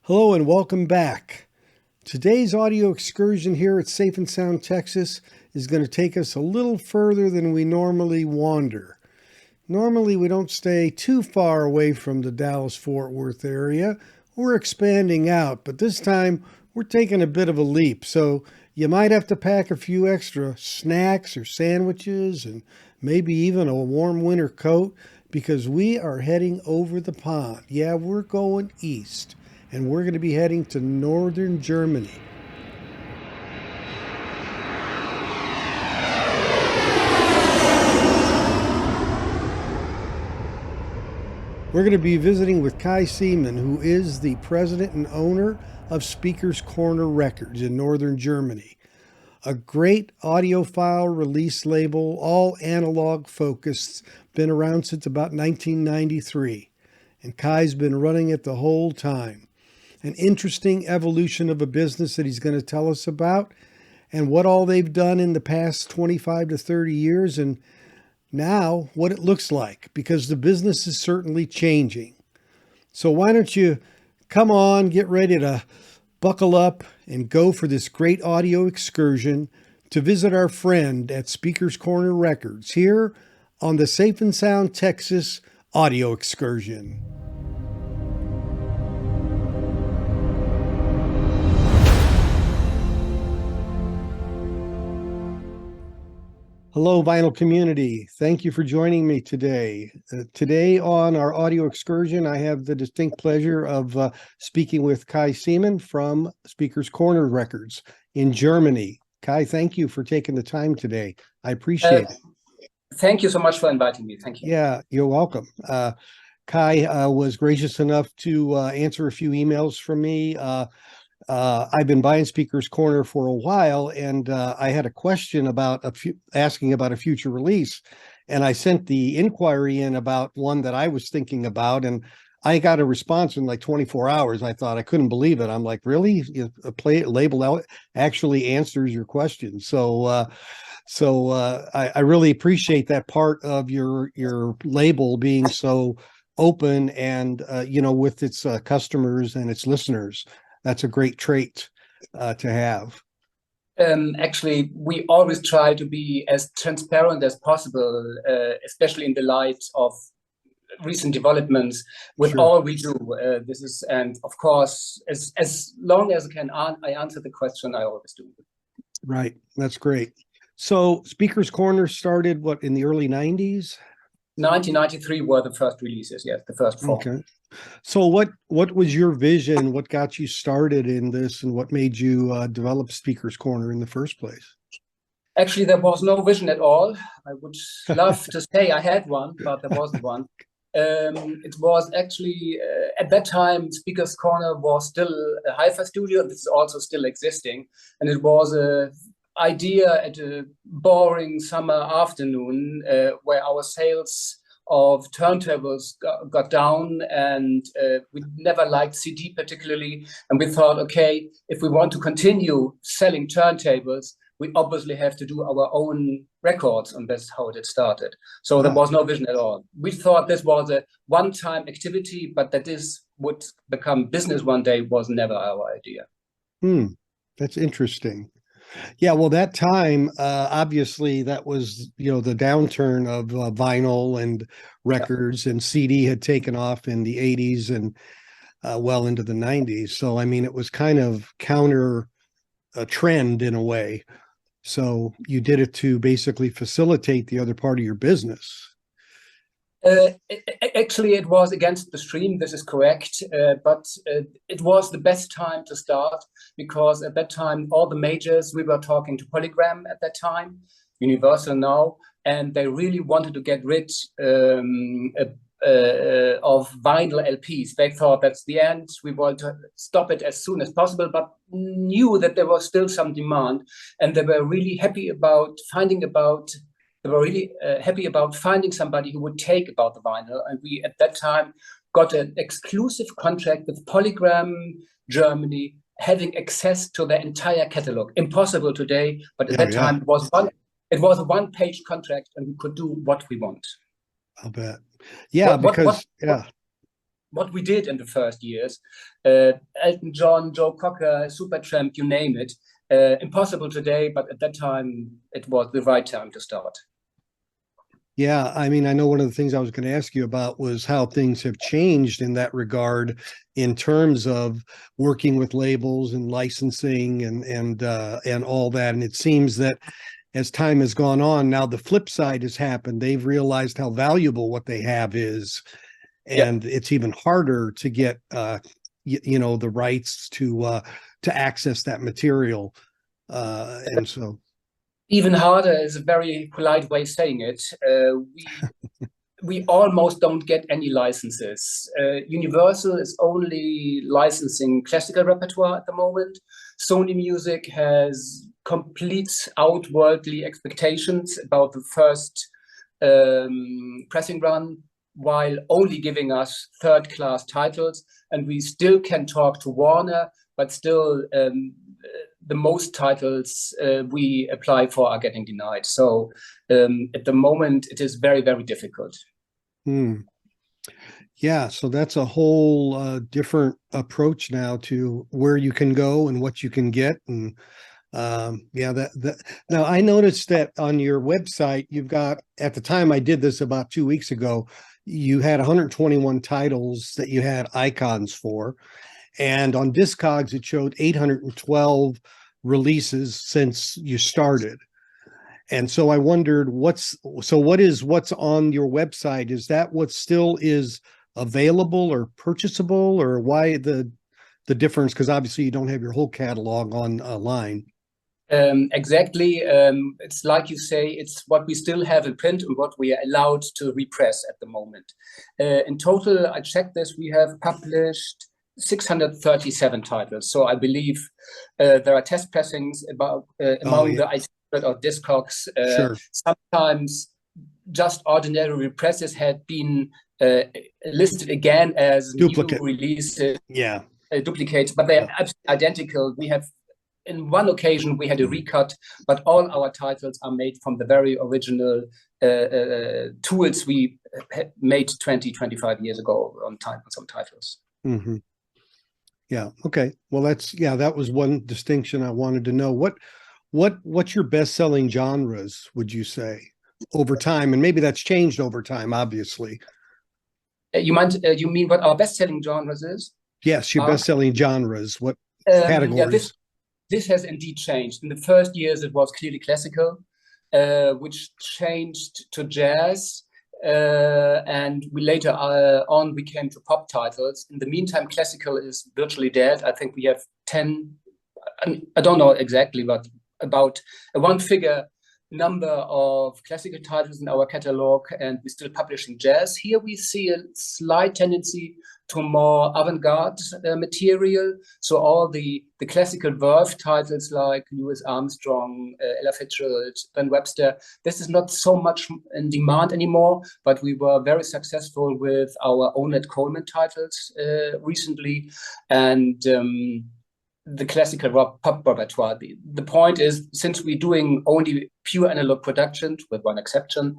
Hello and welcome back. Today's audio excursion here at Safe and Sound, Texas is going to take us a little further than we normally wander. Normally we don't stay too far away from the Dallas-Fort Worth area. We're expanding out, but this time we're taking a bit of a leap. So you might have to pack a few extra snacks or sandwiches and maybe even a warm winter coat because we are heading over the pond. Yeah, we're going east. And we're going to be heading to northern Germany. We're going to be visiting with Kai Seemann, who is the president and owner of Speaker's Corner Records in northern Germany. A great audiophile release label, all analog focused, been around since about 1993. And Kai's been running it the whole time. An interesting evolution of a business that he's going to tell us about and what all they've done in the past 25 to 30 years and now what it looks like, because the business is certainly changing. So why don't you come on, get ready to buckle up and go for this great audio excursion to visit our friend at Speaker's Corner Records here on the Safe and Sound Texas audio excursion. Hello, vinyl community. Thank you for joining me today. Today on our audio excursion, I have the distinct pleasure of speaking with Kai Seemann from Speaker's Corner Records in Germany. Kai, thank you for taking the time today. I appreciate it. Thank you so much for inviting me. Thank you. Yeah, you're welcome. Kai was gracious enough to answer a few emails from me. I've been buying Speaker's Corner for a while, and I had a question about asking about a future release, and I sent the inquiry in about one that I was thinking about, and I got a response in like 24 hours. I thought I couldn't believe it. I'm like, really? A label out actually answers your question. So I really appreciate that part of your label being so open and with its customers and its listeners. That's a great trait to have. Actually, we always try to be as transparent as possible, especially in the light of recent developments with all we do. And of course, as long as I answer the question, I always do. Right. That's great. So Speaker's Corner started, what, in the early 90s? 1993 were the first releases, yes, the first four. Okay. So what was your vision? What got you started in this, and what made you develop Speaker's Corner in the first place? Actually, there was no vision at all. I would love to say I had one, but there wasn't one. It was actually, at that time, Speaker's Corner was still a hi-fi studio. This is also still existing. And it was a idea at a boring summer afternoon where our sales of turntables got down, and we never liked CD particularly. And we thought, okay, if we want to continue selling turntables, we obviously have to do our own records, and that's how it started. So there was no vision at all. We thought this was a one-time activity, but that this would become business one day was never our idea. That's interesting. Yeah, well, that time, obviously, that was, the downturn of vinyl and records, and CD had taken off in the 80s and well into the 90s. So, I mean, it was kind of counter a trend in a way. So you did it to basically facilitate the other part of your business. Actually, it was against the stream. This is correct, but it was the best time to start because at that time, all the majors, we were talking to Polygram at that time, Universal now, and they really wanted to get rid of vinyl LPs. They thought that's the end. We want to stop it as soon as possible, but knew that there was still some demand, and they were really happy about finding somebody who would take about the vinyl. And we, at that time, got an exclusive contract with Polygram Germany, having access to their entire catalog. Impossible today, but at that time, it was a one-page contract, and we could do what we want. I'll bet. Yeah, what we did in the first years. Elton John, Joe Cocker, Supertramp, you name it. Impossible today, but at that time, it was the right time to start. Yeah, I mean, I know one of the things I was going to ask you about was how things have changed in that regard in terms of working with labels and licensing and all that. And it seems that as time has gone on, now the flip side has happened. They've realized how valuable what they have is, and it's even harder to get the rights to access that material. And so even harder is a very polite way of saying it. We almost don't get any licenses. Universal is only licensing classical repertoire at the moment. Sony Music has complete outworldly expectations about the first pressing run, while only giving us third-class titles. And we still can talk to Warner, but still the most titles we apply for are getting denied. So at the moment, it is very, very difficult. Yeah, so that's a whole different approach now to where you can go and what you can get. And now I noticed that on your website, you've got, at the time I did this about 2 weeks ago, you had 121 titles that you had icons for. And on Discogs, it showed 812 releases since you started. And so I wondered what's on your website? Is that what still is available or purchasable, or why the difference? Because obviously you don't have your whole catalog online. Exactly. It's like you say, it's what we still have in print and what we are allowed to repress at the moment. In total, I checked this, we have published 637 titles. So I believe there are test pressings among the 800 or Discogs. Sure. Sometimes just ordinary represses had been listed again as duplicate new releases. Yeah. Duplicates, but they're absolutely identical. We have, in one occasion, we had a recut, but all our titles are made from the very original tools we made 20, 25 years ago on some titles. Mm-hmm. Yeah. Okay. Well, that was one distinction I wanted to know. What's your best-selling genres, would you say, over time? And maybe that's changed over time, obviously. You mean what our best-selling genres is? Yes, your best-selling genres. What categories? Yeah, this has indeed changed. In the first years, it was clearly classical, which changed to jazz. And we later on we came to pop titles. In the meantime, classical is virtually dead. I think we have 10, I don't know exactly, but about a one-figure number of classical titles in our catalog, and we're still publishing jazz. Here we see a slight tendency to more avant-garde material. So all the classical verve titles like Louis Armstrong, Ella Fitzgerald, Ben Webster, this is not so much in demand anymore, but we were very successful with our Ornette Coleman titles recently. And the classical rock pop repertoire. The point is, since we're doing only pure analog productions, with one exception,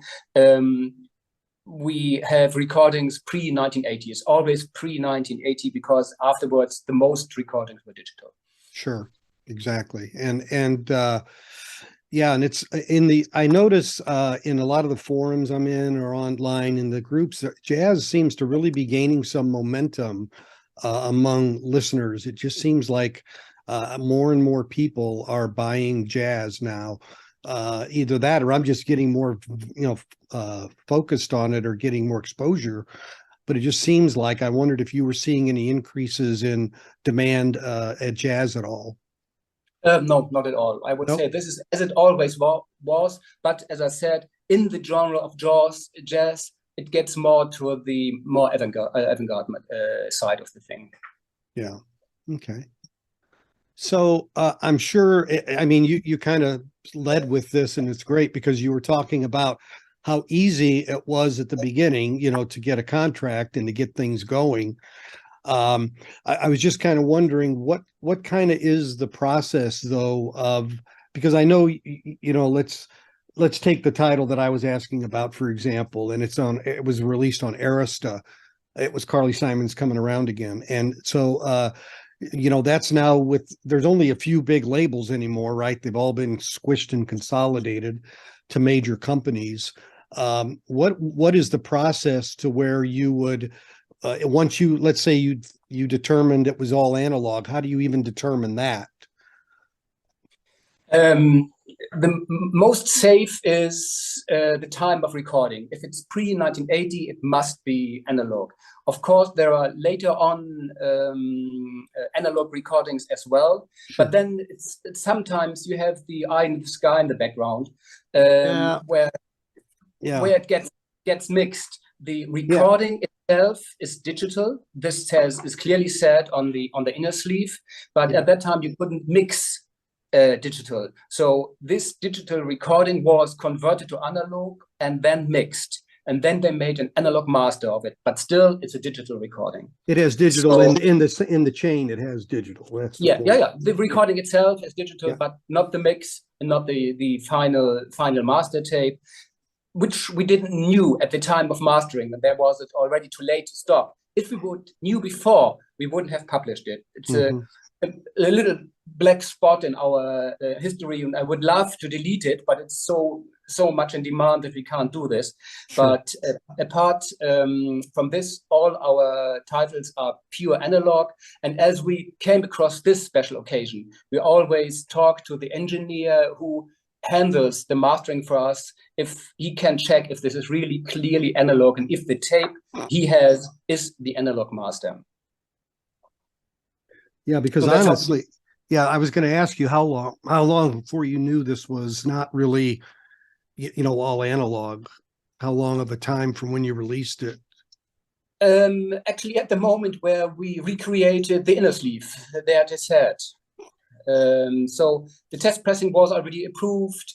we have recordings pre-1980s, always pre-1980, because afterwards the most recordings were digital. Sure, exactly. And it's I notice in a lot of the forums I'm in or online in the groups, jazz seems to really be gaining some momentum among listeners. It just seems like more and more people are buying jazz now. Either that, or I'm just getting more, focused on it, or getting more exposure. But it just seems like, I wondered if you were seeing any increases in demand at jazz at all. No, not at all. I would say this is as it always was. But as I said, in the genre of jazz, it gets more to the more avant-garde side of the thing. Yeah. Okay. So I'm sure, I mean, you kind of led with this, and it's great because you were talking about how easy it was at the beginning, to get a contract and to get things going. I was just kind of wondering what kind of is the process, though, because I know, let's take the title that I was asking about, for example, and it was released on Arista. It was Carly Simon's Coming Around Again. And so, that's now there's only a few big labels anymore, right? They've all been squished and consolidated to major companies. What is the process to where you would, once let's say you determined it was all analog, how do you even determine that? The most safe is the time of recording. If it's pre-1980, it must be analog. Of course, there are later on analog recordings as well, Sure. but then it's sometimes you have the eye in the sky in the background, where it gets mixed. The recording itself is digital. This is clearly said on the inner sleeve, but at that time you couldn't mix digital. So this digital recording was converted to analog and then mixed. And then they made an analog master of it, but still it's a digital recording. It has digital in the chain. It has digital. That's The recording itself is digital, but not the mix and not the final master tape, which we didn't knew at the time of mastering. And there was it already too late to stop. If we knew before, we wouldn't have published it. It's a little black spot in our history, and I would love to delete it, but it's so much in demand that we can't do this. Sure. But apart from this, all our titles are pure analog. And as we came across this special occasion, we always talk to the engineer who handles the mastering for us, if he can check if this is really clearly analog and if the tape he has is the analog master. Yeah, because honestly, I was going to ask you how long before you knew this was not really, all analog? How long of a time from when you released it? Actually, at the moment where we recreated the inner sleeve, there it is said. So the test pressing was already approved.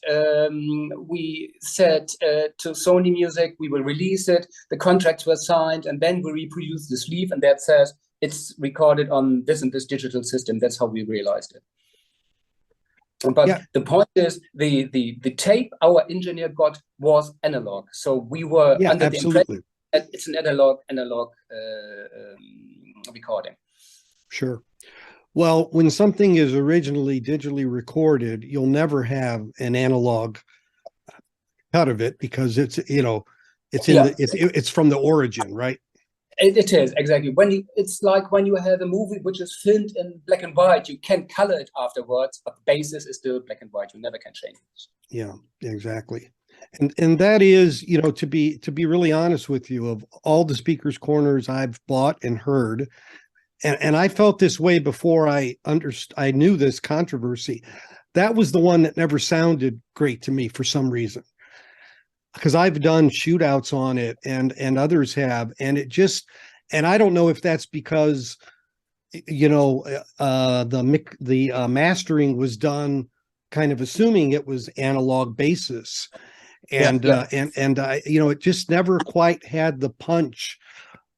We said to Sony Music, we will release it. The contracts were signed, and then we reproduced the sleeve, and that says it's recorded on this and this digital system. That's how we realized it. But the point is, the tape our engineer got was analog. So we were under the impression that it's an analog recording. Sure. Well, when something is originally digitally recorded, you'll never have an analog cut of it because it's it's from the origin, right? It is exactly. It's like when you have a movie which is filmed in black and white, you can color it afterwards, but the basis is still black and white. You never can change it. Yeah, exactly. And that is, to be really honest with you, of all the Speakers Corners I've bought and heard, and I felt this way before I knew this controversy, that was the one that never sounded great to me for some reason. Because I've done shootouts on it and others have, and I don't know if that's because, the mastering was done kind of assuming it was analog basis. And it just never quite had the punch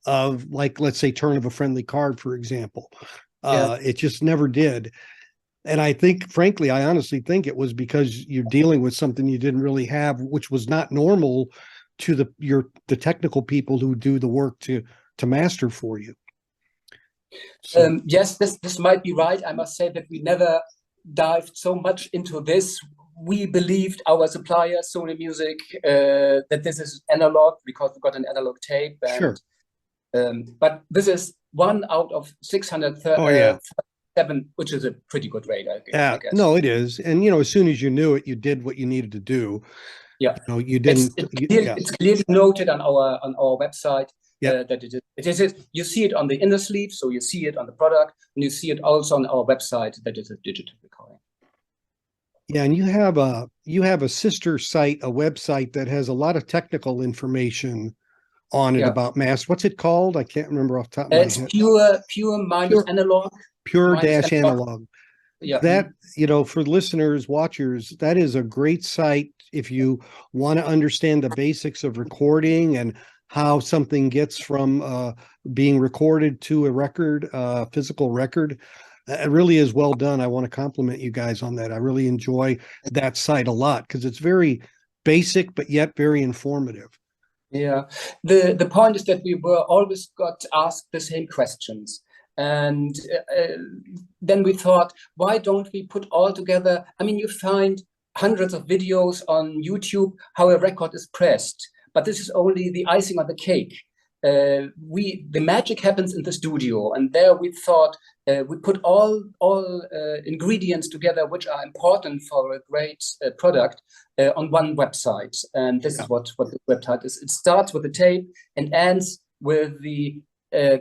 of, like, let's say Turn of a Friendly Card, for example. It just never did. And I think, frankly, I honestly think it was because you're dealing with something you didn't really have, which was not normal to the technical people who do the work to master for you. So. Yes, this might be right. I must say that we never dived so much into this. We believed our supplier, Sony Music, that this is analog because we got an analog tape. And, sure. But this is 1 out of 630. 7, which is a pretty good rate, I guess. No, it is. And, as soon as you knew it, you did what you needed to do. Yeah. You didn't. It's clearly noted on our website that it is. You see it on the inner sleeve, so you see it on the product, and you see it also on our website that it's a digital recording. Yeah, and you have a sister site, a website that has a lot of technical information on it about mass. What's it called? I can't remember off the top of my head. It's pure analog. Pure-analog. Yeah. That, for listeners, watchers, that is a great site if you want to understand the basics of recording and how something gets from being recorded to a record, physical record. It really is well done. I want to compliment you guys on that. I really enjoy that site a lot because it's very basic, but yet very informative. Yeah, the point is that we were always got asked the same questions, and then we thought, why don't we put all together? I mean, you find hundreds of videos on YouTube how a record is pressed, but this is only the icing on the cake. The magic happens in the studio, and there we thought we put all ingredients together which are important for a great product on one website, and this is what the website is. It starts with the tape and ends with the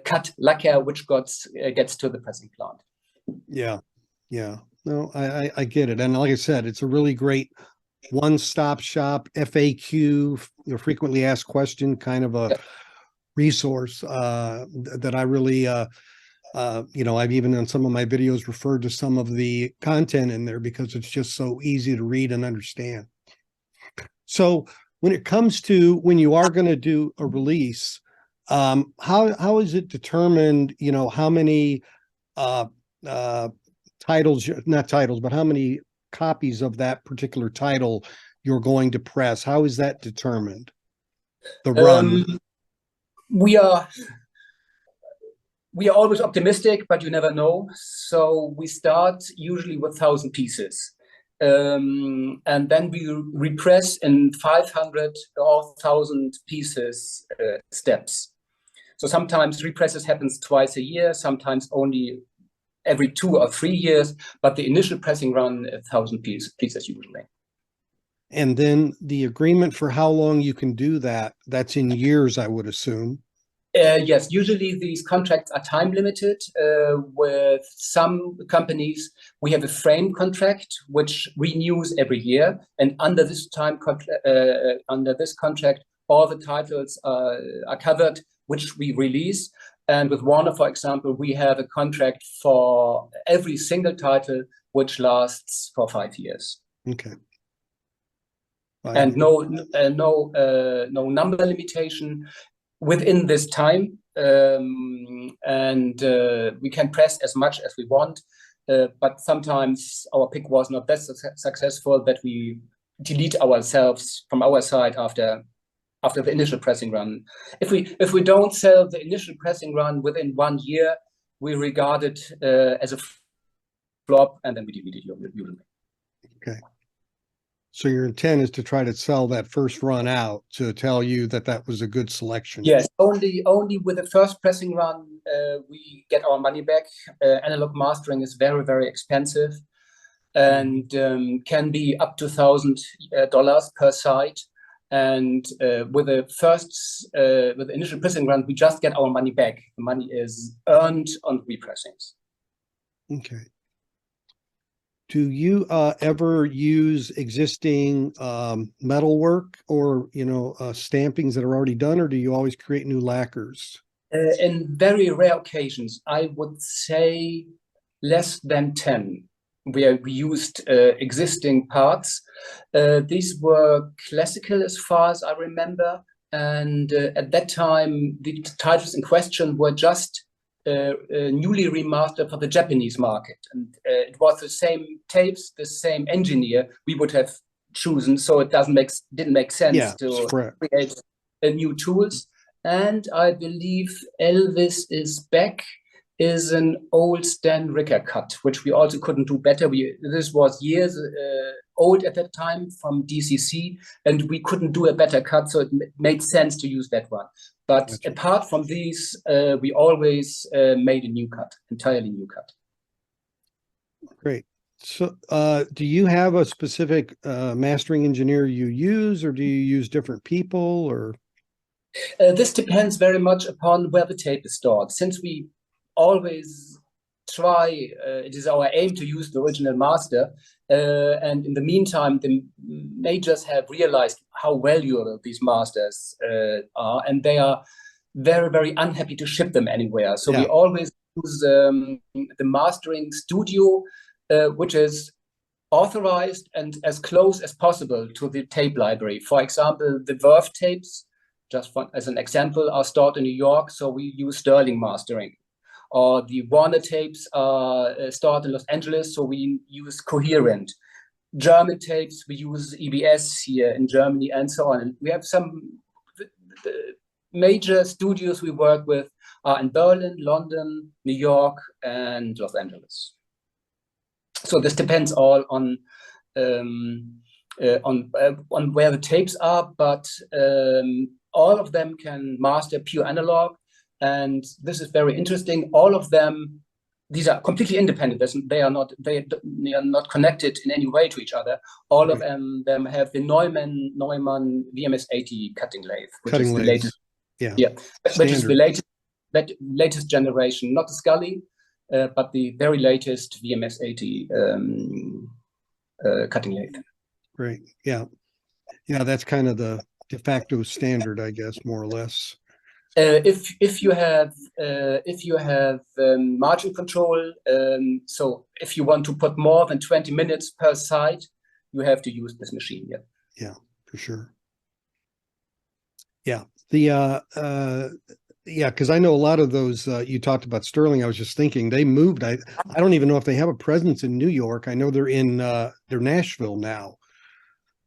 cut lacquer which gets to the pressing plant. Yeah, yeah. No, I get it, and like I said, it's a really great one-stop shop, FAQ, frequently asked question, kind of a resource that I really I've even on some of my videos referred to some of the content in there because it's just so easy to read and understand. So when it comes to when you are going to do a release, how is it determined, how many titles, not titles, but how many copies of that particular title you're going to press? How is that determined? The run. We are always optimistic, but you never know. So we start usually with 1,000 pieces. And then we repress in 500 or 1,000 pieces steps. So sometimes represses happens twice a year, sometimes only every 2 or 3 years, but the initial pressing run 1,000 pieces usually. And then the agreement for how long you can do that's in years, I would assume. Yes, usually these contracts are time limited. With some companies, we have a frame contract which renews every year, and under this contract, all the titles are covered, which we release. And with Warner, for example, we have a contract for every single title, which lasts for 5 years. Okay. And no number limitation within this time, and we can press as much as we want, but sometimes our pick was not that successful that we delete ourselves from our side after the initial pressing run. If we don't sell the initial pressing run within 1 year, we regard it as a flop, and then we delete it usually. Okay. So your intent is to try to sell that first run out to tell you that was a good selection. Yes, only with the first pressing run we get our money back. Analog mastering is very, very expensive, and can be up to $1,000 per site. And with the initial pressing run, we just get our money back. The money is earned on repressings. Okay. Do you ever use existing metalwork or stampings that are already done, or do you always create new lacquers? In very rare occasions, I would say less than 10. We used existing parts. These were classical as far as I remember, and at that time the titles in question were just newly remastered for the Japanese market, and it was the same tapes, the same engineer we would have chosen, so it didn't make sense to create new tools. And I believe Elvis is Back is an old Stan Ricker cut, which we also couldn't do better. This was years old at that time from DCC, and we couldn't do a better cut, so it made sense to use that one. But apart from these, we always made a new cut, entirely new cut. Great. So do you have a specific mastering engineer you use, or do you use different people, or? This depends very much upon where the tape is stored. Since we always try, it is our aim to use the original master, and in the meantime the majors have realized how valuable these masters are, and they are very, very unhappy to ship them anywhere. So we always use the mastering studio, which is authorized and as close as possible to the tape library. For example, the Verve tapes, as an example, are stored in New York, so we use Sterling mastering. Or the Warner tapes are stored in Los Angeles, so we use Coherent. German tapes, we use EBS here in Germany, and so on. And we have the major studios we work with are in Berlin, London, New York, and Los Angeles. So this depends all on where the tapes are, but all of them can master pure analog, and this is very interesting. All of them, these are completely independent. They are not connected in any way to each other. All of them have the Neumann VMS80 cutting lathe, which is the latest. Yeah, which is the latest generation, not the Scully, but the very latest VMS80 cutting lathe. Great. Yeah. That's kind of the de facto standard, I guess, more or less. If you have margin control, so if you want to put more than 20 minutes per side, you have to use this machine. Yeah, for sure. Yeah, because I know a lot of those you talked about Sterling. I was just thinking they moved. I don't even know if they have a presence in New York. I know they're in they're Nashville now.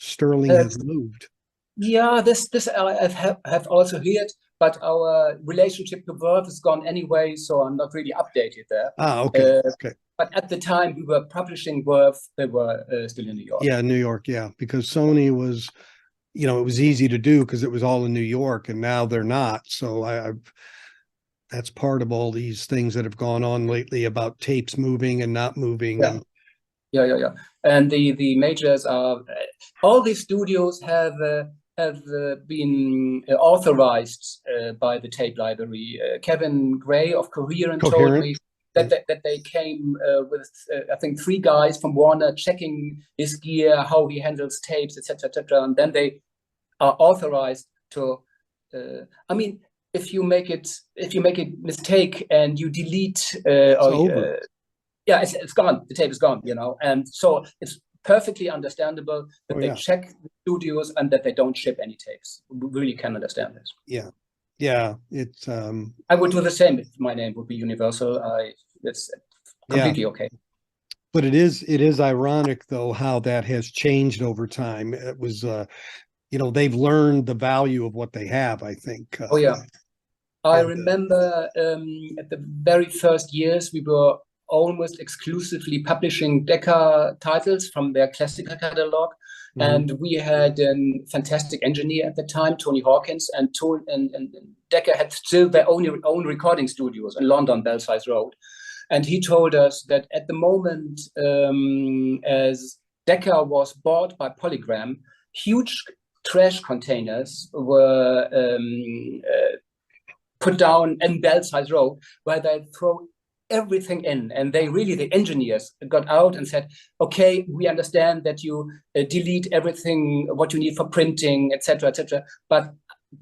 Sterling has moved. Yeah, this I have also heard, but our relationship to Verve is gone anyway, so I'm not really updated there. Okay. But at the time we were publishing Verve, they were still in New York. Yeah, New York. Yeah, because Sony was, it was easy to do because it was all in New York, and now they're not. So that's part of all these things that have gone on lately about tapes moving and not moving. Yeah. Yeah. And the majors are all these studios have been authorized by the tape library. Kevin Gray of Coherent told me that they came with I think 3 guys from Warner checking his gear, how he handles tapes, etc., and then they are authorized to. I mean, if you make a mistake and you delete yeah, it's gone. The tape is gone, and so it's perfectly understandable that they check the studios and that they don't ship any tapes. We really can understand this. Yeah. It's. I would do the same if my name would be Universal. It's completely okay. But it is ironic though how that has changed over time. It was, they've learned the value of what they have. I think. I remember at the very first years we were almost exclusively publishing Decca titles from their classical catalog. Mm-hmm. And we had a fantastic engineer at the time, Tony Hawkins, and Decca had still their own recording studios in London, Belsize Road. And he told us that at the moment, as Decca was bought by Polygram, huge trash containers were put down in Belsize Road, where they throw everything in, and the engineers got out and said, okay, we understand that you delete everything what you need for printing, etc., but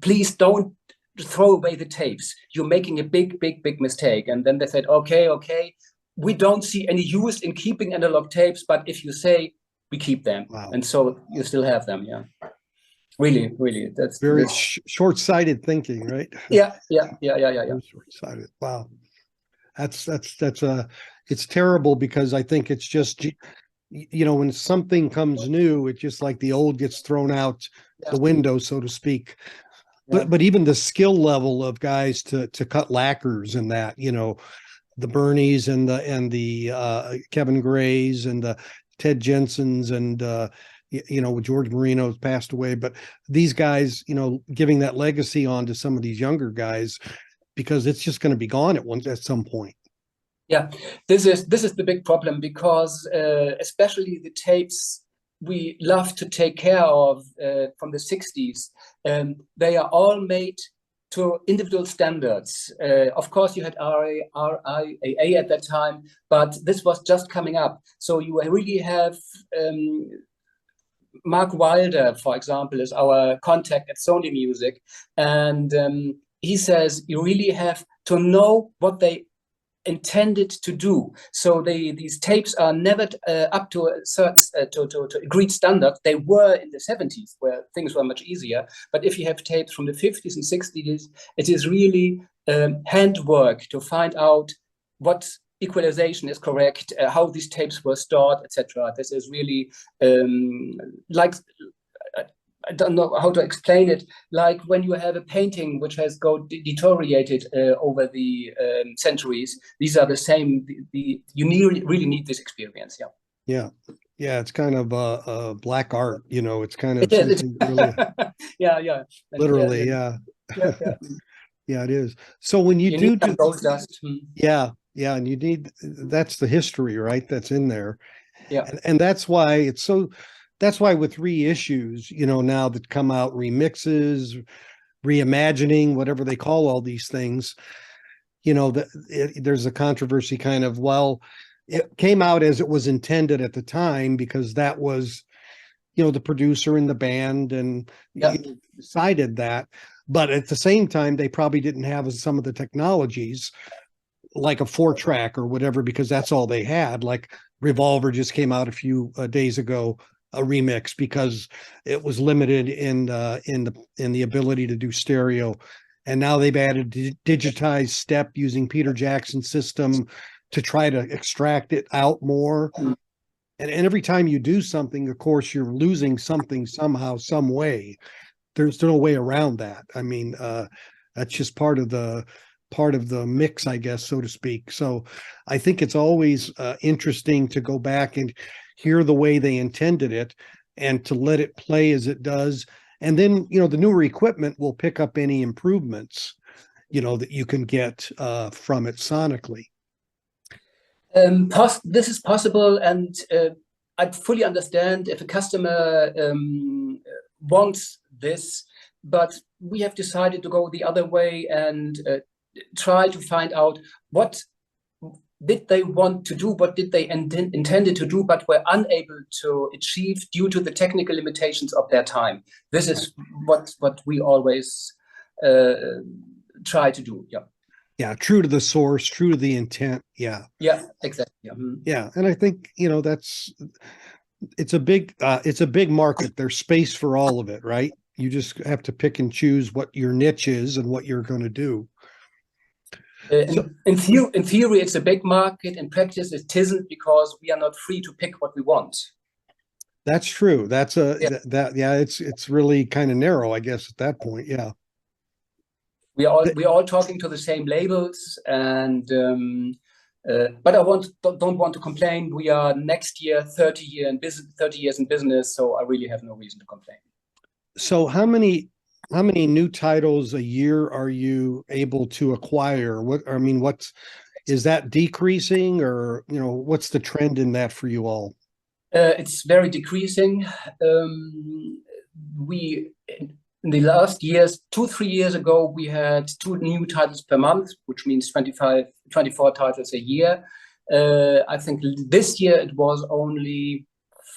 please don't throw away the tapes. You're making a big mistake. And then they said, okay, we don't see any use in keeping analog tapes, but if you say, we keep them. Wow. And so you still have them. Really, that's very short-sighted thinking, right? Yeah. Short-sighted. Wow. That's it's terrible because I think it's just, when something comes new, it's just like the old gets thrown out the window, so to speak. But even the skill level of guys to cut lacquers and that, the Bernies and the Kevin Grays and the Ted Jensens and George Marino's passed away, but these guys, giving that legacy on to some of these younger guys, because it's just going to be gone at some point. Yeah, this is the big problem, because especially the tapes we love to take care of from the 60s, they are all made to individual standards. Of course, you had RIAA at that time, but this was just coming up. So you really have Mark Wilder, for example, is our contact at Sony Music, and he says you really have to know what they intended to do. So these tapes are never up to a certain to agreed standard. They were in the 70s where things were much easier. But if you have tapes from the 50s and 60s, it is really handwork to find out what equalization is correct, how these tapes were stored, etc. This is really like I don't know how to explain it. Like when you have a painting which has deteriorated over the centuries, these are the same. Really need this experience. Yeah. It's kind of black art. It's kind of It is. something really, Yeah. And literally. Yeah. Yeah. Yeah, it is. So when you do gold dust. yeah, and you need, that's the history, right? That's in there. Yeah. And that's why that's why with reissues, now that come out, remixes, reimagining, whatever they call all these things, there's a controversy kind of, well, it came out as it was intended at the time because that was, the producer in the band and decided that. But at the same time, they probably didn't have some of the technologies like a 4-track or whatever, because that's all they had. Like Revolver just came out a few days ago, a remix, because it was limited in the ability to do stereo. And now they've added digitized step using Peter Jackson's system to try to extract it out more. And every time you do something, of course, you're losing something somehow, some way. There's no way around that. I mean, that's just part of the mix, I guess, so to speak. So I think it's always interesting to go back and hear the way they intended it and to let it play as it does. And then, the newer equipment will pick up any improvements, that you can get from it sonically. This is possible, and I fully understand if a customer wants this, but we have decided to go the other way and try to find out what did they want to do, what did they intended to do, but were unable to achieve due to the technical limitations of their time. This is what we always try to do. Yeah, true to the source, true to the intent. Yeah, exactly. Yeah, and I think it's a big market. There's space for all of it, right? You just have to pick and choose what your niche is and what you're going to do. In theory, it's a big market. In practice, it isn't, because we are not free to pick what we want. That's true. That's it's really kind of narrow, I guess, at that point. Yeah. We're all talking to the same labels, and but I don't want to complain. We are next year 30 years in business, so I really have no reason to complain. So how many new titles a year are you able to acquire? Is that decreasing, or what's the trend in that for you all? It's very decreasing. In the last years, 2-3 years ago, we had 2 new titles per month, which means 24 titles a year. I think this year it was only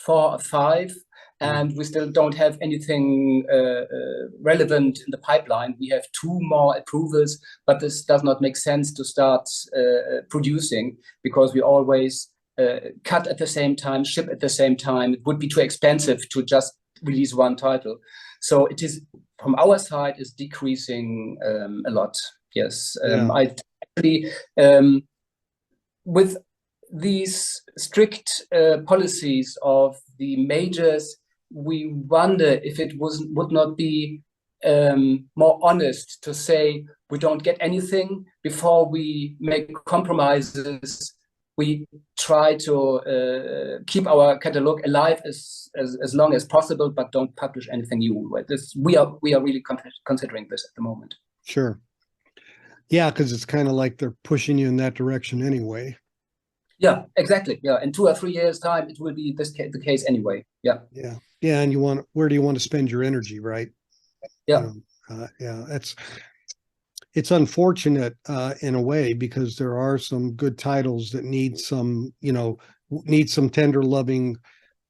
4 or 5, and we still don't have anything relevant in the pipeline. We have 2 more approvals, but this does not make sense to start producing, because we always cut at the same time, ship at the same time. It would be too expensive to just release 1 title. So it is, from our side, is decreasing a lot. Yes, I actually, with these strict policies of the majors, we wonder if it would not be more honest to say we don't get anything before we make compromises. We try to keep our catalog alive as long as possible, but don't publish anything new. We are really considering this at the moment. Sure. Yeah, because it's kind of like they're pushing you in that direction anyway. Yeah, exactly. Yeah, in 2 or 3 years' time, it will be the case anyway. Yeah. And where do you want to spend your energy, right? Yeah. It's unfortunate in a way, because there are some good titles that need some tender, loving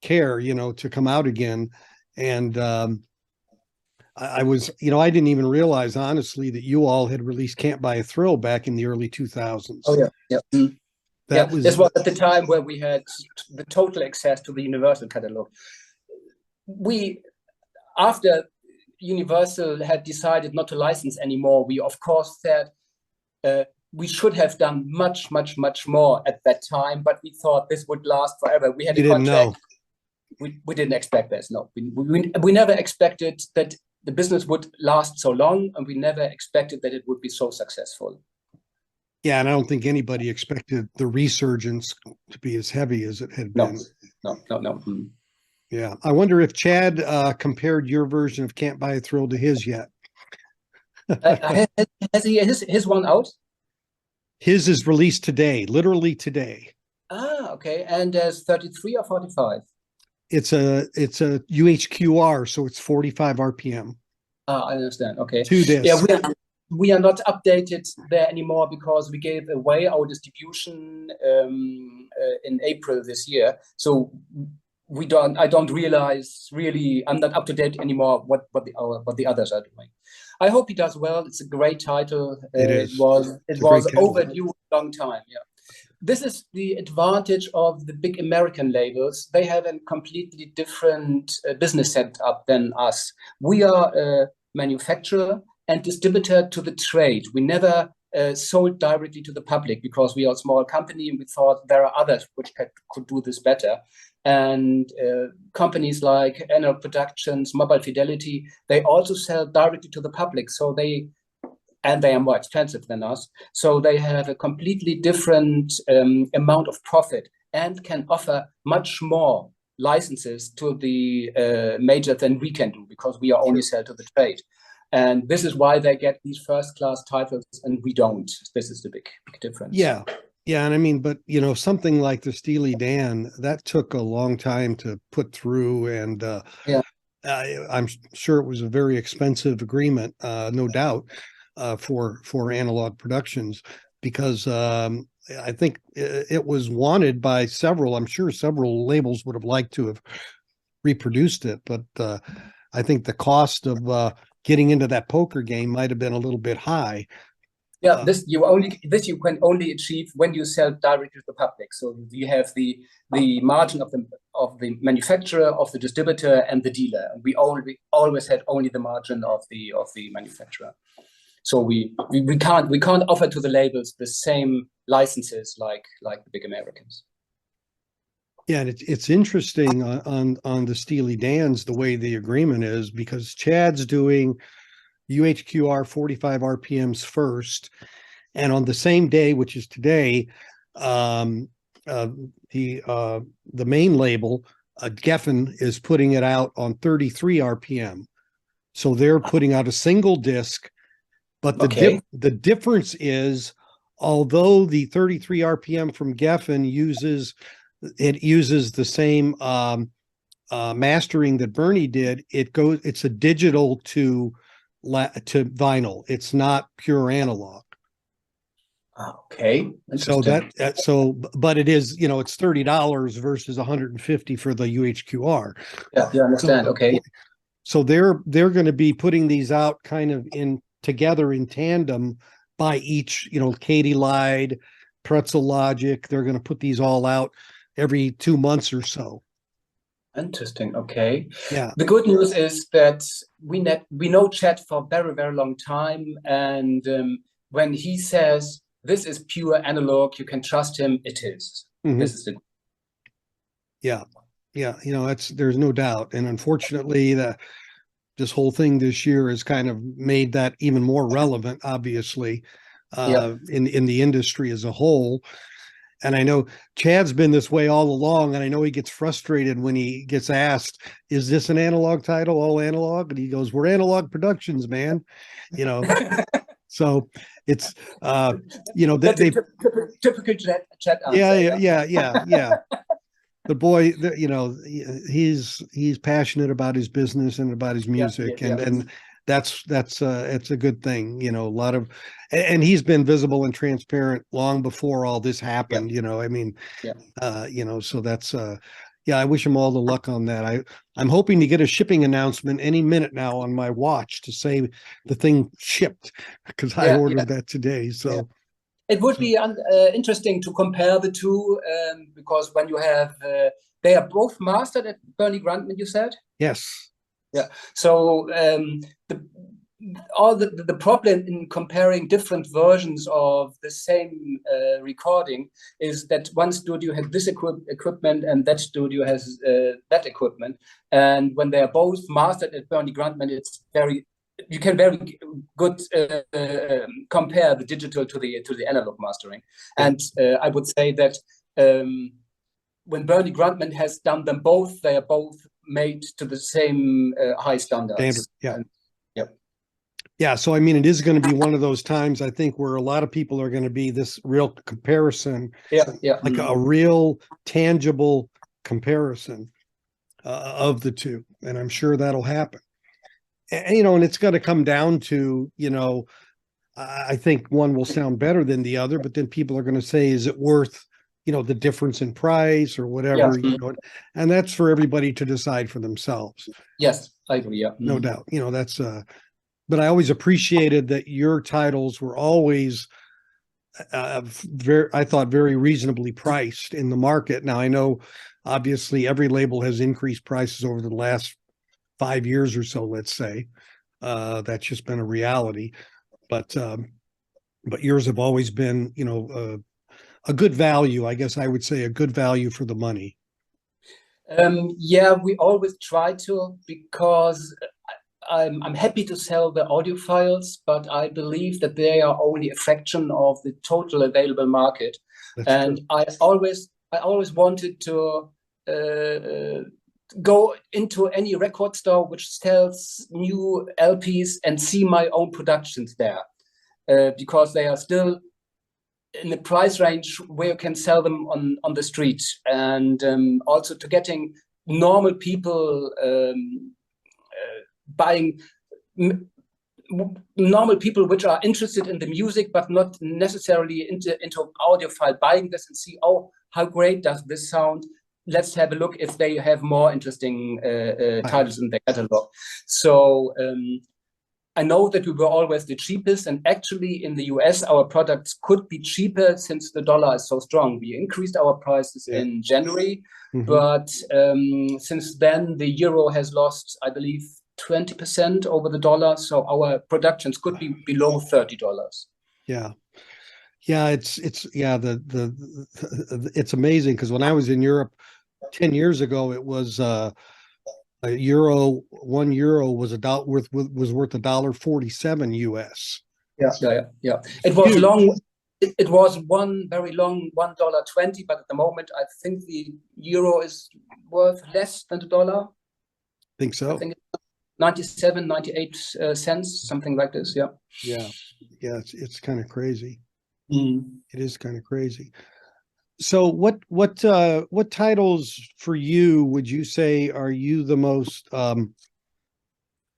care, to come out again. And I didn't even realize, honestly, that you all had released Can't Buy a Thrill back in the early 2000s. Oh, yeah. This was at the time where we had the total access to the Universal catalog. After Universal had decided not to license anymore, we of course said we should have done much more at that time, but we thought this would last forever. We had a contract. we didn't expect this. No, we never expected that the business would last so long, and we never expected that it would be so successful. Yeah, and I don't think anybody expected the resurgence to be as heavy as it had been. No. Yeah, I wonder if Chad compared your version of "Can't Buy a Thrill" to his yet. Has he his one out? His is released today, literally today. Ah, okay. And there's 33 or 45? It's a UHQR, so it's 45 RPM. Ah, I understand. Okay. 2 discs. Yeah, we are not updated there anymore because we gave away our distribution in April this year. So I don't realize really. I'm not up to date anymore. What the others are doing. I hope he does well. It's a great title. It was overdue a long time. Yeah. This is the advantage of the big American labels. They have a completely different business setup than us. We are a manufacturer and distributor to the trade. We never sold directly to the public because we are a small company and we thought there are others which could do this better. And companies like Analogue Productions, Mobile Fidelity, they also sell directly to the public. So they are more expensive than us. So they have a completely different amount of profit and can offer much more licenses to the major than we can do because we are only sell to the trade. And this is why they get these first-class titles and we don't. This is the big difference. Yeah. Yeah, and I mean, but something like the Steely Dan, that took a long time to put through, and I'm sure it was a very expensive agreement, no doubt, for Analogue Productions, because I think it was wanted by several. I'm sure several labels would have liked to have reproduced it, but I think the cost of getting into that poker game might have been a little bit high. Yeah, this you can only achieve when you sell directly to the public. So you have the margin of the manufacturer, of the distributor, and the dealer. And we always had only the margin of the manufacturer. So we can't offer to the labels the same licenses like the big Americans. Yeah, and it's interesting on the Steely Dan's the way the agreement is, because Chad's doing UHQR 45 RPMs first, and on the same day, which is today, the main label, Geffen, is putting it out on 33 RPM. So they're putting out a single disc, but the difference is, although the 33 RPM from Geffen uses the same mastering that Bernie did, it's a digital to vinyl. It's not pure analog. Okay. But it is, it's $30 versus $150 for the UHQR. Yeah, you understand. Okay. So they're going to be putting these out kind of together in tandem by each, Katie Lied, Pretzel Logic. They're going to put these all out every 2 months or so. Interesting. Okay. Yeah. The good news is that we know Chad for a very, very long time, and when he says this is pure analog, you can trust him. It is. Mm-hmm. This is the. Yeah. There's no doubt, and unfortunately, this whole thing this year has kind of made that even more relevant. Obviously, in the industry as a whole. And I know Chad's been this way all along, and I know he gets frustrated when he gets asked, "Is this an analog title, all analog?" And he goes, "We're Analogue Productions, man." So it's typical Chad answer. Yeah. The boy, he's passionate about his business and about his music, and that's it's a good thing. A lot of, and he's been visible and transparent long before all this happened. So that's I wish him all the luck on that. I'm hoping to get a shipping announcement any minute now on my watch to say the thing shipped, because I ordered that today. So it would be interesting to compare the two, because when you have they are both mastered at Bernie Grundman, you said? Yes. Yeah. So all the problem in comparing different versions of the same recording is that one studio has this equipment and that studio has that equipment, and when they are both mastered at Bernie Grundman, you can very good compare the digital to the analog mastering. And I would say that when Bernie Grundman has done them both, they are both made to the same high standards. Standard, yeah. So, I mean, it is going to be one of those times, I think, where a lot of people are going to be this real comparison, like a real tangible comparison of the two. And I'm sure that'll happen. And, and it's going to come down to, I think one will sound better than the other, but then people are going to say, is it worth, the difference in price or whatever, and that's for everybody to decide for themselves. Yes, I agree. Yeah. No doubt. That's, but I always appreciated that your titles were always, I thought, very reasonably priced in the market. Now, I know, obviously, every label has increased prices over the last 5 years or so, let's say. That's just been a reality. But yours have always been, a good value, I guess I would say, a good value for the money. Yeah, we always try to, because I'm happy to sell the audiophiles, but I believe that they are only a fraction of the total available market. That's and true. I always wanted to go into any record store which sells new LPs and see my own productions there, because they are still in the price range where you can sell them on the street, and also to getting normal people buying, normal people which are interested in the music but not necessarily into audiophile, buying this and see, oh, how great does this sound, let's have a look if they have more interesting titles in their catalog. So I know that we were always the cheapest, and actually in the US our products could be cheaper since the dollar is so strong. We increased our prices in January, but since then the euro has lost, I believe, 20% over the dollar, so our productions could be below $30. Yeah, it's amazing, because when I was in Europe 10 years ago, it was €1 was worth $1.47 US. Yeah. It was long. It was one very long $1.20, but at the moment I think the euro is worth less than the dollar. I think so. I think 97, 98 cents, something like this. Yeah. It's kind of crazy. It is kind of crazy. So what titles for you would you say are you the most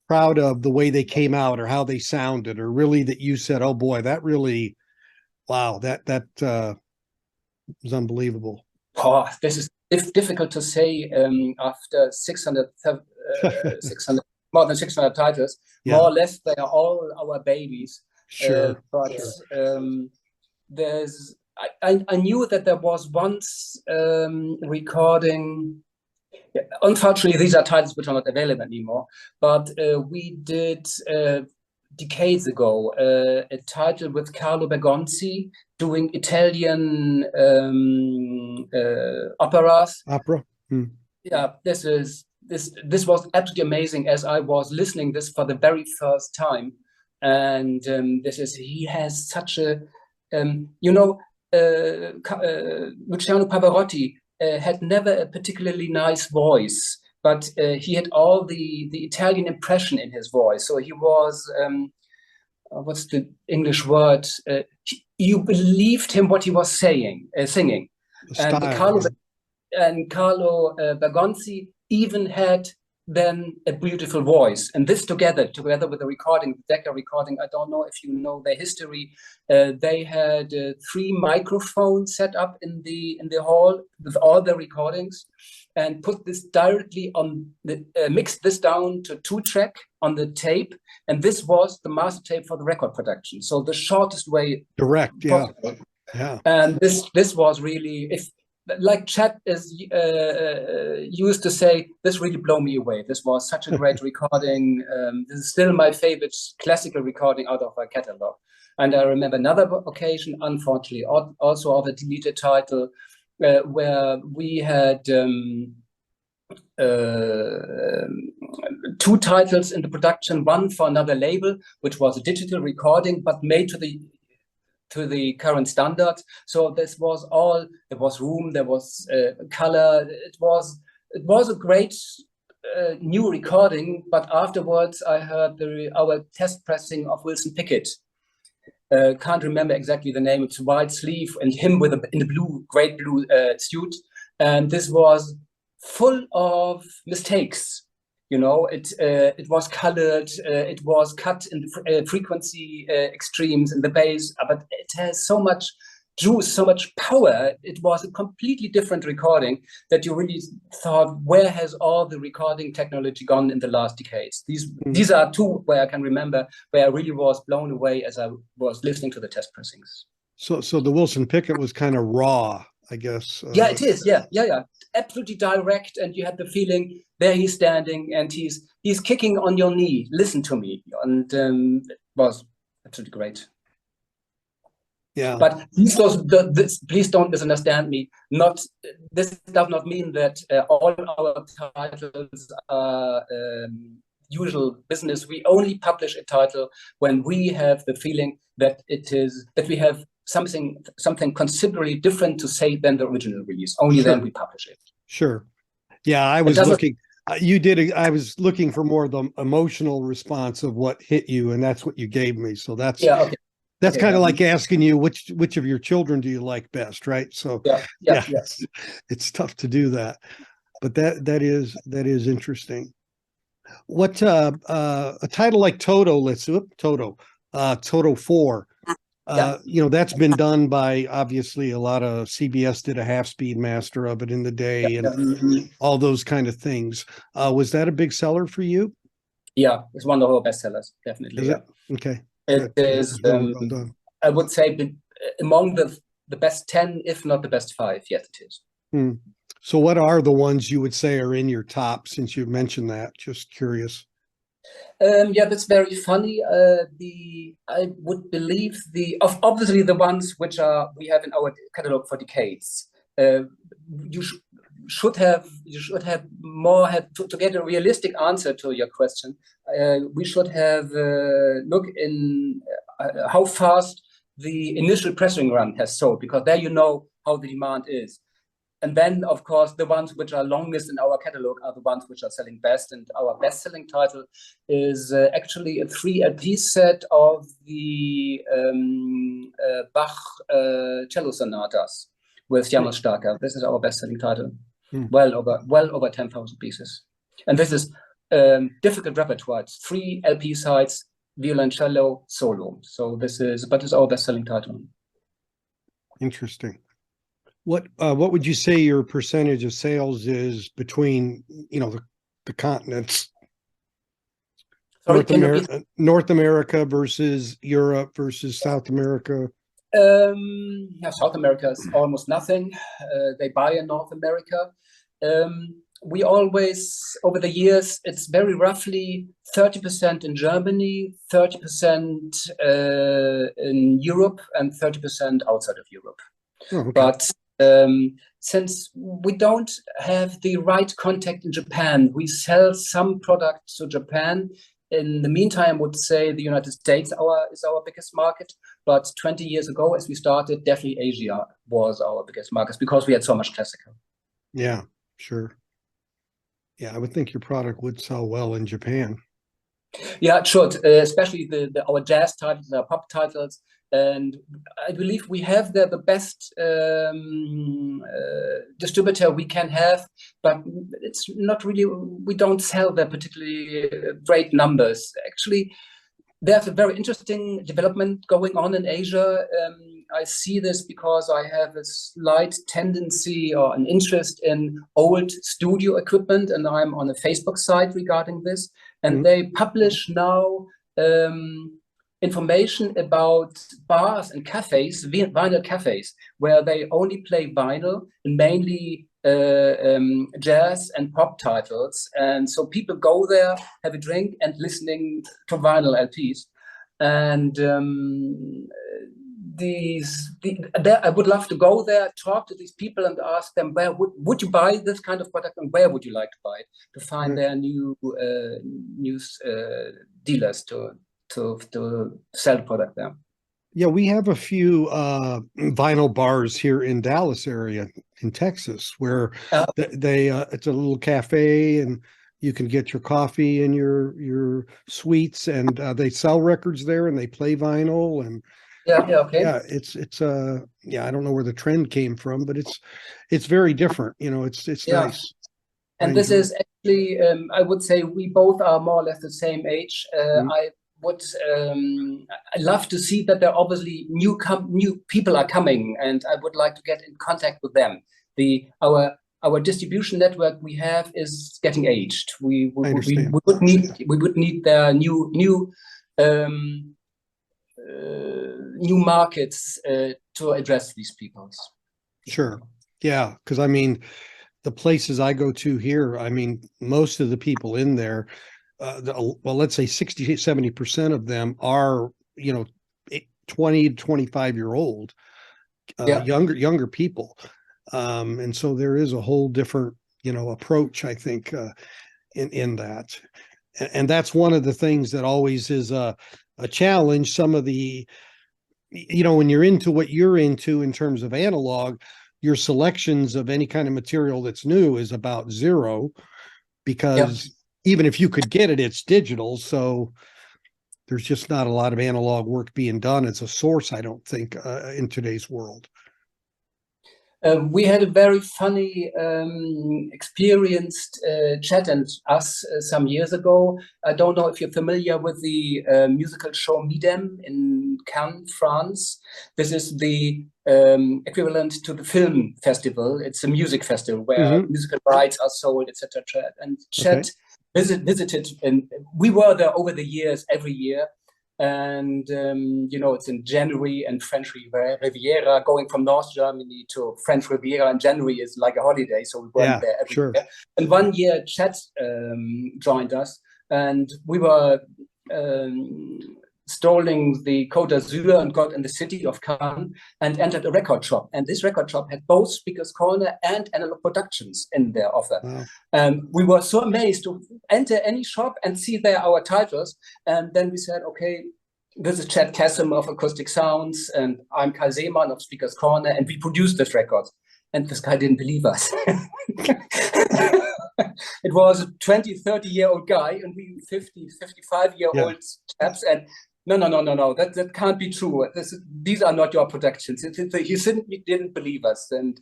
proud of, the way they came out or how they sounded, or really that you said, oh boy, that really, wow, that was unbelievable? Oh, this is difficult to say after 600 more than 600 titles. More or less they are all our babies. There's I knew that there was once recording. Unfortunately, these are titles which are not available anymore. But we did decades ago a title with Carlo Bergonzi doing Italian operas. Opera. Yeah, this was absolutely amazing, as I was listening this for the very first time, and he has such a Luciano Pavarotti had never a particularly nice voice, but he had all the Italian impression in his voice. So he was, what's the English word? You believed him what he was singing. And Carlo Bergonzi even had then a beautiful voice, and this together with the recording, the Decca recording. I don't know if you know their history. They had 3 microphones set up in the hall with all the recordings, and put this directly on the mixed this down to 2-track on the tape, and this was the master tape for the record production. So the shortest way direct, possible. Yeah. And this was really, like Chad is used to say, this really blew me away. This was such a great recording. This is still my favorite classical recording out of our catalog. And I remember another occasion, unfortunately, also of a deleted title, where we had two titles in the production, one for another label, which was a digital recording, but made to the current standards. So this was all, there was room, there was color. It was a great new recording, but afterwards I heard our test pressing of Wilson Pickett. Can't remember exactly the name. It's wide sleeve and him with in the blue, great blue suit. And this was full of mistakes. You know, it was colored, it was cut in frequency extremes in the bass, but it has so much juice, so much power. It was a completely different recording that you really thought, where has all the recording technology gone in the last decades? These are two where I can remember where I really was blown away as I was listening to the test pressings. So the Wilson Pickett was kind of raw, I guess. Yeah, it is. Yeah. Absolutely direct, and you had the feeling there he's standing and he's kicking on your knee. Listen to me, and it was absolutely great. Yeah. But please don't misunderstand me. This does not mean that all our titles are usual business. We only publish a title when we have the feeling that we have something considerably different to say than the original release. Only then we publish it. Sure. Yeah, I was looking. I was looking for more of the emotional response of what hit you, and that's what you gave me. So that's That's kind of like asking you which of your children do you like best, right? So yes. It's tough to do that, but that is interesting. What a title like Toto, Toto 4. That's been done by, obviously, a lot of CBS did a half-speed master of it in the day, and all those kind of things. Was that a big seller for you? Yeah, it's one of our best sellers, definitely. Is it? Okay. It is, well done. I would say, among the best 10, if not the best 5. Yes, it is. So what are the ones you would say are in your top, since you mentioned that? Just curious. That's very funny. I would believe obviously the ones which we have in our catalog for decades. You should have more to get a realistic answer to your question. We should have look in how fast the initial pressing run has sold, because there you know how the demand is. And then, of course, the ones which are longest in our catalog are the ones which are selling best. And our best-selling title is actually a 3 LP set of the Bach cello sonatas with János Starker. This is our best-selling title. Well over 10,000 pieces. And this is difficult repertoire. It's 3 LP sides, violoncello, solo. So it's our best-selling title. Interesting. What would you say your percentage of sales is between the continents? Sorry, North America versus Europe versus South America? South America is almost nothing. They buy in North America. We always, over the years, it's very roughly 30% in Germany, 30% in Europe, and 30% outside of Europe. Oh, okay. But since we don't have the right contact in Japan, we sell some products to Japan. In the meantime, I would say the United States is our biggest market. But 20 years ago, as we started, definitely Asia was our biggest market because we had so much classical. Yeah, sure. Yeah, I would think your product would sell well in Japan. Yeah, it should, especially our jazz titles, our pop titles. And I believe we have the best distributor we can have, but it's not really, we don't sell the particularly great numbers. Actually, there's a very interesting development going on in Asia. I see this because I have a slight tendency or an interest in old studio equipment, and I'm on a Facebook site regarding this. And they publish now information about bars and cafes, vinyl cafes, where they only play vinyl and mainly jazz and pop titles. And so people go there, have a drink, and listening to vinyl LPs. And I would love to go there, talk to these people, and ask them, where would you buy this kind of product, and where would you like to buy it, to find their new dealers to sell the product there. Yeah, we have a few vinyl bars here in Dallas area in Texas where it's a little cafe, and you can get your coffee and your sweets, and they sell records there, and they play vinyl. And I don't know where the trend came from, but it's very different. It's nice. And this is actually, I would say we both are more or less the same age. I love to see that there obviously new people are coming, and I would like to get in contact with them. Our distribution network we have is getting aged. We would need their new markets to address these people. Sure. Yeah, because I mean, the places I go to here, I mean, most of the people in there, let's say 60-70% of them are 20 to 25-year-old younger people, and so there is a whole different approach, I think, in that, and that's one of the things that always is a challenge. Some of the when you're into what you're into in terms of analog, your selections of any kind of material that's new is about zero, because even if you could get it, it's digital. So there's just not a lot of analog work being done as a source, I don't think, in today's world. We had a very funny experienced chat and us some years ago. I don't know if you're familiar with the musical show Midem in Cannes, France. This is the equivalent to the film festival. It's a music festival where musical rights are sold, etc. And chat visited, and we were there over the years, every year. And it's in January, and French Riviera, going from North Germany to French Riviera in January is like a holiday, so we went there every year. And one year Chet joined us, and we were strolling the Côte d'Azur and got in the city of Cannes and entered a record shop. And this record shop had both Speaker's Corner and Analogue Productions in their offer. Wow. We were so amazed to enter any shop and see there our titles. And then we said, okay, this is Chad Kassem of Acoustic Sounds, and I'm Seemann of Speaker's Corner, and we produced this record. And this guy didn't believe us. It was a 20, 30-year-old guy, and we 50, 55-year-old chaps, and no, that can't be true. These are not your productions. He simply didn't believe us, and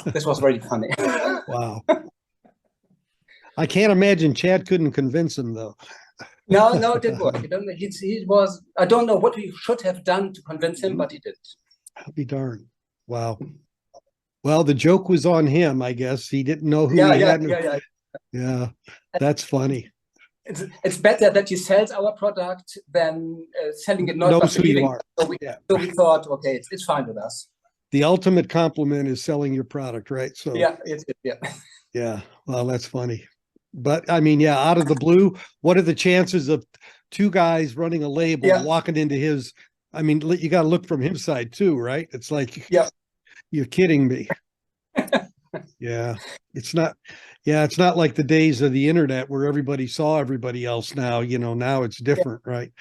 this was very funny. Wow. I can't imagine Chad couldn't convince him, though. No, it didn't work. He was, I don't know what we should have done to convince him, but he did. I'll be darned. Wow. Well, the joke was on him, I guess. He didn't know who he had. Yeah, that's funny. It's better that he sells our product than selling it not. Knows who you are. So we thought, okay, it's fine with us. The ultimate compliment is selling your product, right? So yeah. Well, that's funny. But I mean, out of the blue, what are the chances of two guys running a label walking into his? I mean, you got to look from his side too, right? It's like, you're kidding me. It's not like the days of the internet where everybody saw everybody else. Now now it's different, right?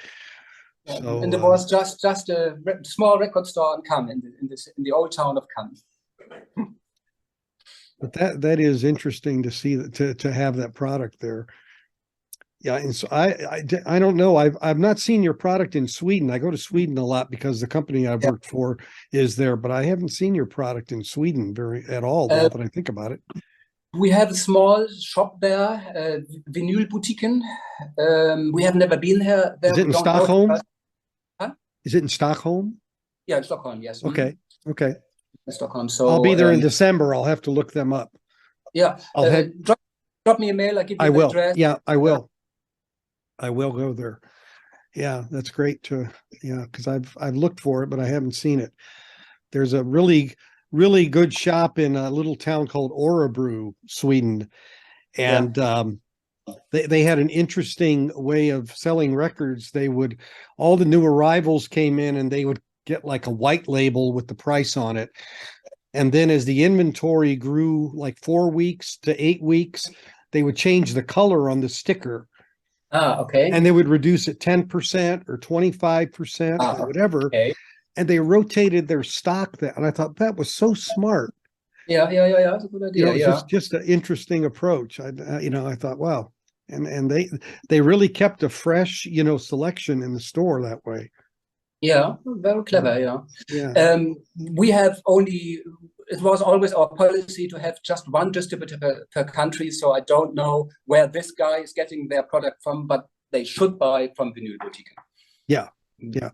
So, and there was just a small record store in Cannes, in the old town of Cannes. But that is interesting to see to have that product there. Yeah, and so I don't know. I've not seen your product in Sweden. I go to Sweden a lot because the company I've worked for is there, but I haven't seen your product in Sweden at all. Now that I think about it, we have a small shop there, Vinylbutiken. We have never been here. Is it in Stockholm? Is it in Stockholm? Yeah, in Stockholm. Yes. Okay. In Stockholm. So I'll be there in December. I'll have to look them up. Yeah. Drop me a mail. I'll give you the address. Yeah, I will. I will go there. Yeah, that's great to, yeah, because I've looked for it, but I haven't seen it. There's a really good shop in a little town called Örebro, Sweden, Yeah. and they had an interesting way of selling records. All the new arrivals came in and they would get like a white label with the price on it. And then as the inventory grew like 4 weeks to 8 weeks, they would change the color on the sticker Ah, okay. and they would reduce it 10% or 25% Ah, or whatever. okay. And they rotated their stock that, and I thought that was so smart. Yeah. That's a good You know, idea. it's Yeah. just an interesting approach. I thought, wow. And they really kept a fresh, selection in the store that way. Yeah, very clever. Yeah. Yeah, We have only, it was always our policy to have just one distributor per country. So I don't know where this guy is getting their product from, but they should buy from Vinyl Boutique. yeah, yeah.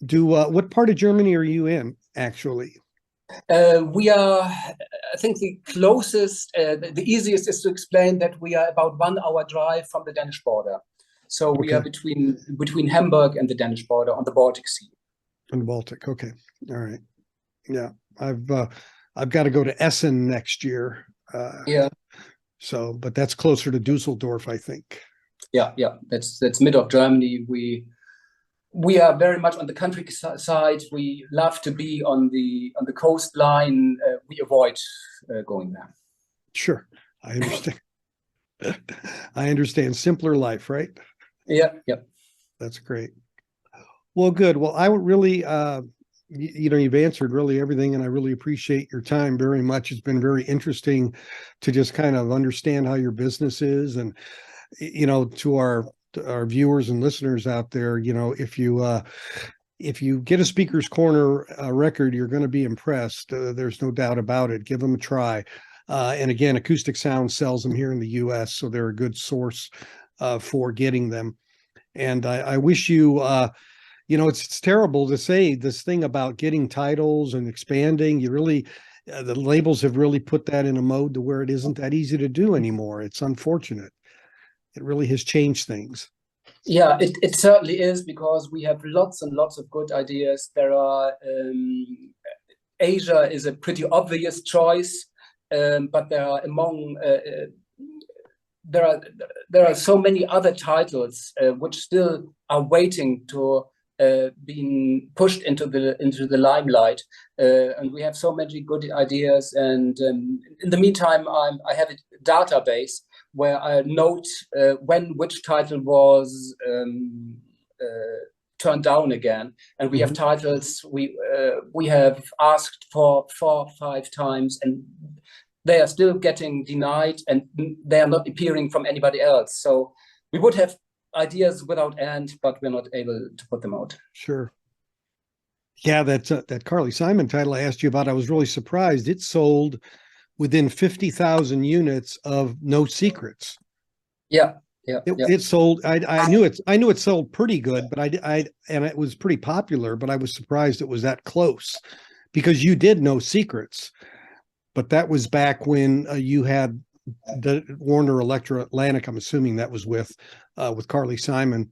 What part of Germany are you in, actually? We are, I think the closest, the easiest is to explain that we are about 1 hour drive from the Danish border. So we are Okay, between Hamburg and the Danish border on the Baltic Sea. in the Baltic. Okay, all right. Yeah, I've got to go to Essen next year. Yeah, But that's closer to Dusseldorf, I think. yeah. That's mid of Germany. We are very much on the countryside. We love to be on the coastline. We avoid going there. Sure, I understand. I understand. Simpler life, right? Yeah. That's great. Well, good. Well, I would really, you've answered really everything, and I really appreciate your time very much. It's been very interesting to just kind of understand how your business is, and to our viewers and listeners out there, if you get a Speaker's Corner record, you're going to be impressed. There's no doubt about it. Give them a try. And again, Acoustic Sound sells them here in the U.S., so they're a good source for getting them. And I wish you, it's terrible to say this thing about getting titles and expanding. You really, the labels have really put that in a mode to where it isn't that easy to do anymore. It's unfortunate. It really has changed things. Yeah, it certainly is, because we have lots and lots of good ideas. There are Asia is a pretty obvious choice, but there are there are so many other titles which still are waiting to being pushed into the limelight, and we have so many good ideas. And in the meantime, I have a database where I note when which title was turned down again, and we have titles we have asked for 4 or 5 times, and they are still getting denied, and they are not appearing from anybody else. So we would have ideas without end, but we're not able to put them out. Sure. Yeah, that Carly Simon title I asked you about, I was really surprised. It sold within 50,000 units of No Secrets. Yeah. It sold. I knew it sold pretty good, but and it was pretty popular. But I was surprised it was that close, because you did No Secrets, but that was back when you had the Warner Electra Atlantic. I'm assuming that was with Carly Simon.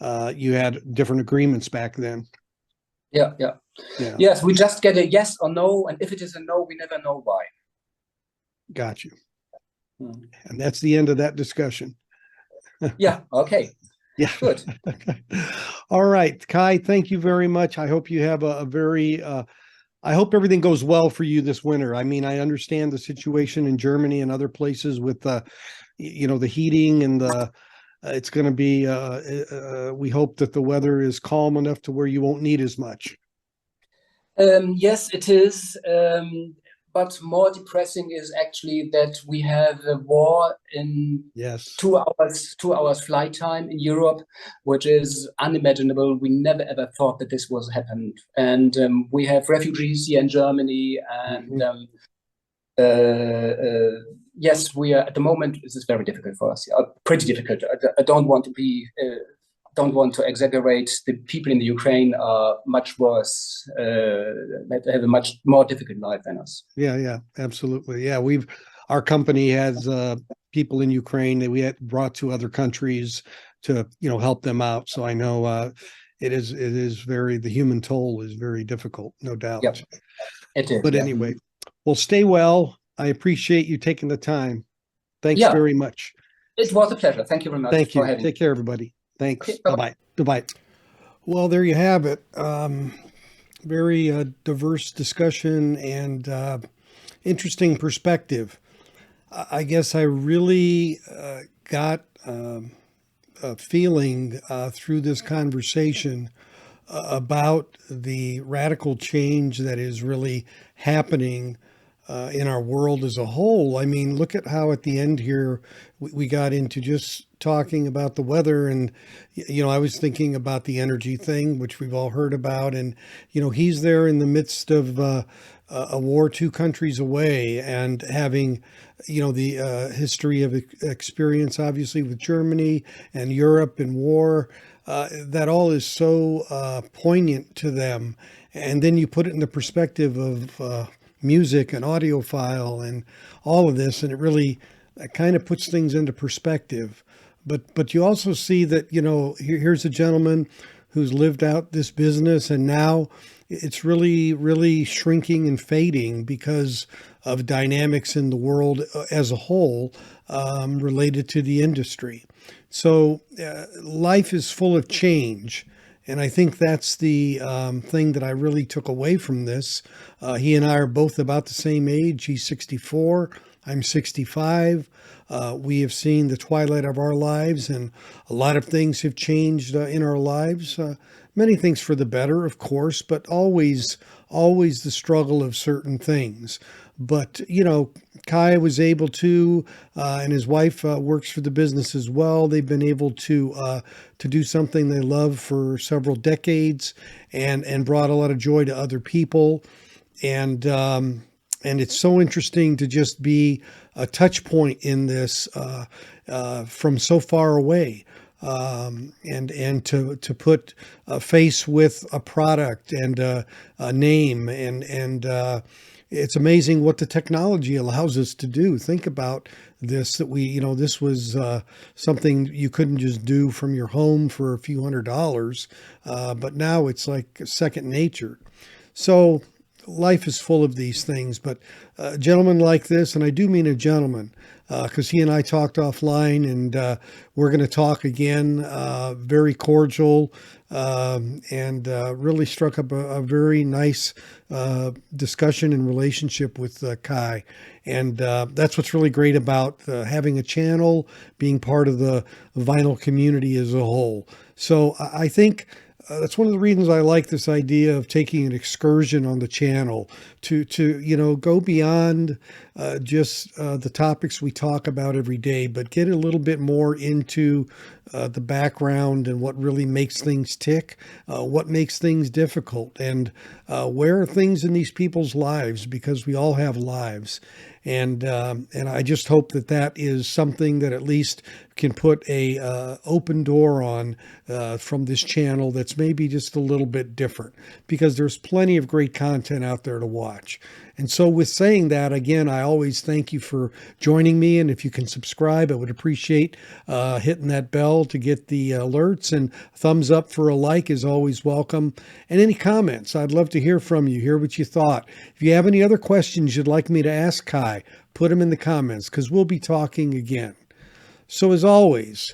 You had different agreements back then. Yeah. Yes, we just get a yes or no, and if it is a no, we never know why. Got you. And that's the end of that discussion. Yeah. Okay. Yeah. Good. All right, Kai, thank you very much. I hope you have a very, I hope everything goes well for you this winter. I mean, I understand the situation in Germany and other places with, the heating and it's going to be, we hope that the weather is calm enough to where you won't need as much. Yes, it is. But more depressing is actually that we have a war in 2 hours flight time in Europe, which is unimaginable. We never ever thought that this was happened. And we have refugees here in Germany, and yes, we are at the moment. This is very difficult for us. Pretty difficult. I don't want to be. Don't want to exaggerate. The people in the Ukraine are much worse. They have a much more difficult life than us. Yeah, absolutely. Yeah, our company has people in Ukraine that we had brought to other countries help them out. So I know it is the human toll is very difficult, no doubt. Yep, it is. But anyway, well, stay well. I appreciate you taking the time. Thanks very much. It was a pleasure. Thank you very much. Thank you. For having Take care, everybody. Thanks. Okay, bye-bye. Goodbye. Well, there you have it. Very diverse discussion and interesting perspective. I guess I really got a feeling through this conversation about the radical change that is really happening in our world as a whole. I mean, look at how at the end here we got into just talking about the weather, and I was thinking about the energy thing, which we've all heard about, and he's there in the midst of a war 2 countries away, and having the history of experience obviously with Germany and Europe and war. That all is so poignant to them, and then you put it in the perspective of music and audiophile and all of this, and it really kind of puts things into perspective. But you also see that here's a gentleman who's lived out this business, and now it's really shrinking and fading because of dynamics in the world as a whole related to the industry. So life is full of change. And I think that's the thing that I really took away from this. He and I are both about the same age. He's 64. I'm 65. We have seen the twilight of our lives, and a lot of things have changed in our lives. Many things for the better, of course, but always the struggle of certain things. But, Kai was able to, and his wife works for the business as well. They've been able to do something they love for several decades, and brought a lot of joy to other people. And it's so interesting to just be a touch point in this from so far away. And to put a face with a product and a name, and it's amazing what the technology allows us to do. Think about this, that this was something you couldn't just do from your home for a few $100s, but now it's like second nature. So life is full of these things, but a gentleman like this, and I do mean a gentleman, because he and I talked offline, and we're going to talk again, very cordial, and really struck up a very nice discussion and relationship with Kai. And that's what's really great about having a channel, being part of the vinyl community as a whole. So I think that's one of the reasons I like this idea of taking an excursion on the channel to go beyond just the topics we talk about every day, but get a little bit more into the background and what really makes things tick, what makes things difficult, and where are things in these people's lives, because we all have lives. And I just hope that is something that at least can put a open door on from this channel that's maybe just a little bit different, because there's plenty of great content out there to watch. And so with saying that, again, I always thank you for joining me. And if you can subscribe, I would appreciate hitting that bell to get the alerts, and thumbs up for a like is always welcome. And any comments, I'd love to hear from you, hear what you thought. If you have any other questions you'd like me to ask Kai, put them in the comments, because we'll be talking again. So as always,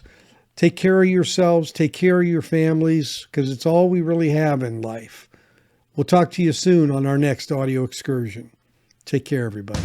take care of yourselves, take care of your families, because it's all we really have in life. We'll talk to you soon on our next audio excursion. Take care, everybody.